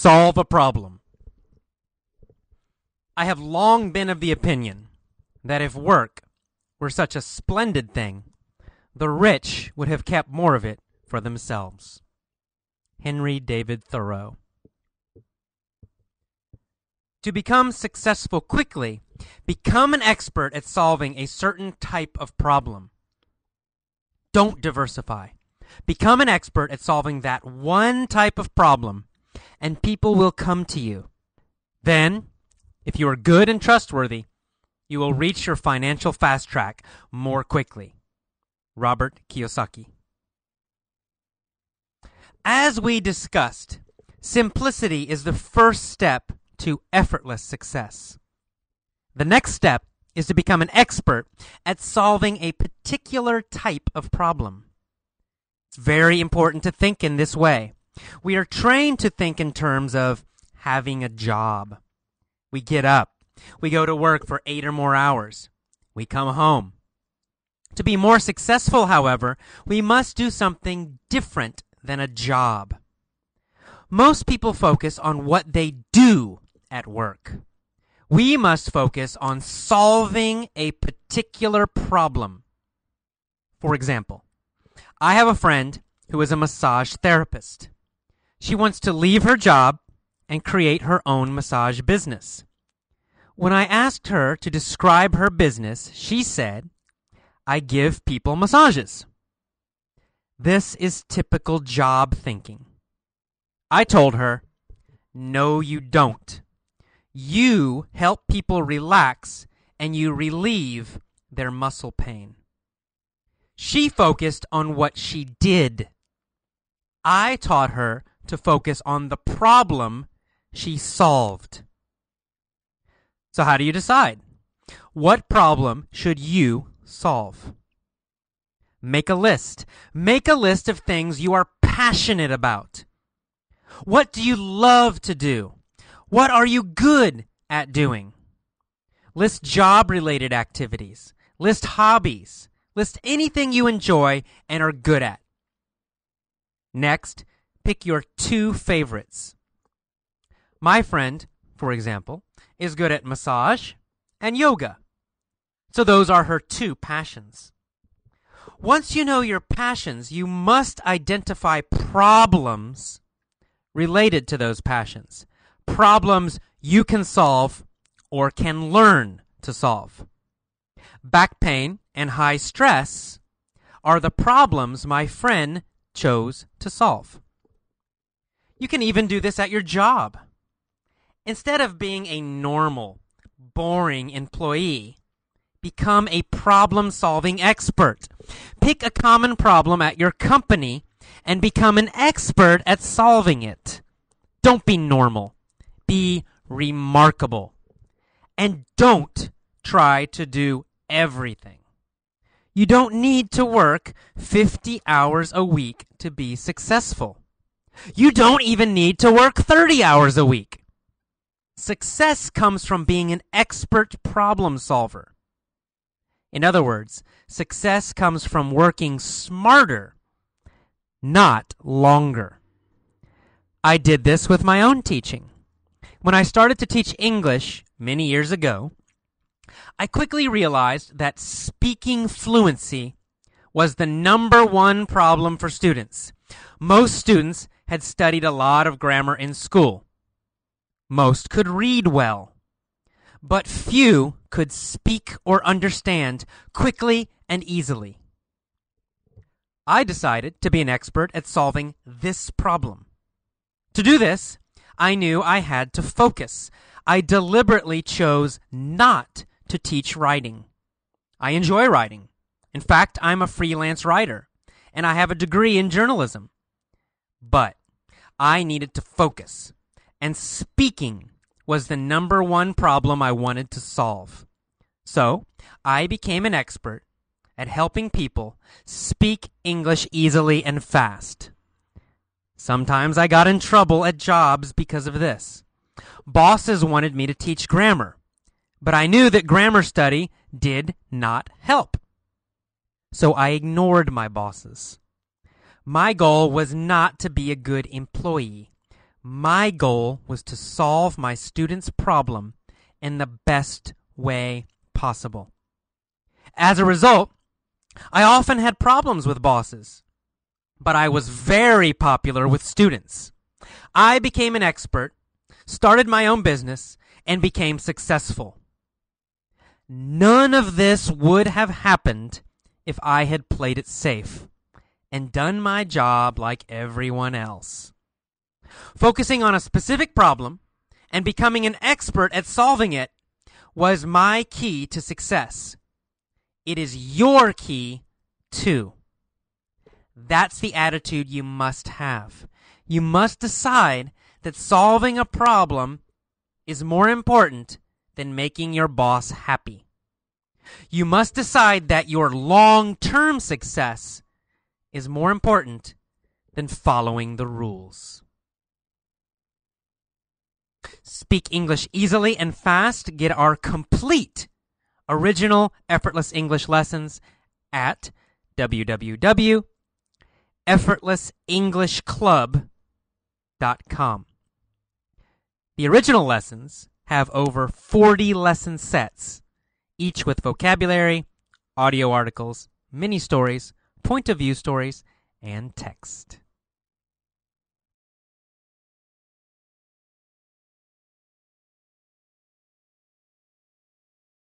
Solve a problem. I have long been of the opinion that if work were such a splendid thing, the rich would have kept more of it for themselves. Henry David Thoreau. To become successful quickly, become an expert at solving a certain type of problem. Don't diversify. Become an expert at solving that one type of problem, and people will come to you. Then, if you are good and trustworthy, you will reach your financial fast track more quickly. Robert Kiyosaki. As we discussed, simplicity is the first step to effortless success. The next step is to become an expert at solving a particular type of problem. It's very important to think in this way. We are trained to think in terms of having a job. We get up. We go to work for 8 or more hours. We come home. To be more successful, however, we must do something different than a job. Most people focus on what they do at work. We must focus on solving a particular problem. For example, I have a friend who is a massage therapist. She wants to leave her job and create her own massage business. When I asked her to describe her business, she said, "I give people massages." This is typical job thinking. I told her, "No, you don't. You help people relax and you relieve their muscle pain." She focused on what she did. I taught her to focus on the problem she solved. So how do you decide? What problem should you solve? Make a list. Make a list of things you are passionate about. What do you love to do? What are you good at doing? List job-related activities. List hobbies. List anything you enjoy and are good at. Next, pick your 2 favorites. My friend, for example, is good at massage and yoga. So those are her 2 passions. Once you know your passions, you must identify problems related to those passions. Problems you can solve or can learn to solve. Back pain and high stress are the problems my friend chose to solve. You can even do this at your job. Instead of being a normal, boring employee, become a problem-solving expert. Pick a common problem at your company and become an expert at solving it. Don't be normal. Be remarkable. And don't try to do everything. You don't need to work 50 hours a week to be successful. You don't even need to work 30 hours a week. Success comes from being an expert problem solver. In other words, success comes from working smarter, not longer. I did this with my own teaching. When I started to teach English many years ago, I quickly realized that speaking fluency was the #1 problem for students. Most students had studied a lot of grammar in school. Most could read well, but few could speak or understand quickly and easily. I decided to be an expert at solving this problem. To do this, I knew I had to focus. I deliberately chose not to teach writing. I enjoy writing. In fact, I'm a freelance writer, and I have a degree in journalism. But I needed to focus, and speaking was the #1 problem I wanted to solve. So I became an expert at helping people speak English easily and fast. Sometimes I got in trouble at jobs because of this. Bosses wanted me to teach grammar, but I knew that grammar study did not help. So I ignored my bosses. My goal was not to be a good employee, My goal was to solve my student's problem in the best way possible. As a result, I often had problems with bosses, but I was very popular with students. I became an expert, started my own business, and became successful. None of this would have happened if I had played it safe and done my job like everyone else. Focusing on a specific problem and becoming an expert at solving it was my key to success. It is your key, too. That's the attitude you must have. You must decide that solving a problem is more important than making your boss happy. You must decide that your long-term success is more important than following the rules. Speak English easily and fast. Get our complete original effortless English lessons at www.effortlessenglishclub.com. The original lessons have over 40 lesson sets, each with vocabulary, audio articles, mini stories, point of view stories, and text.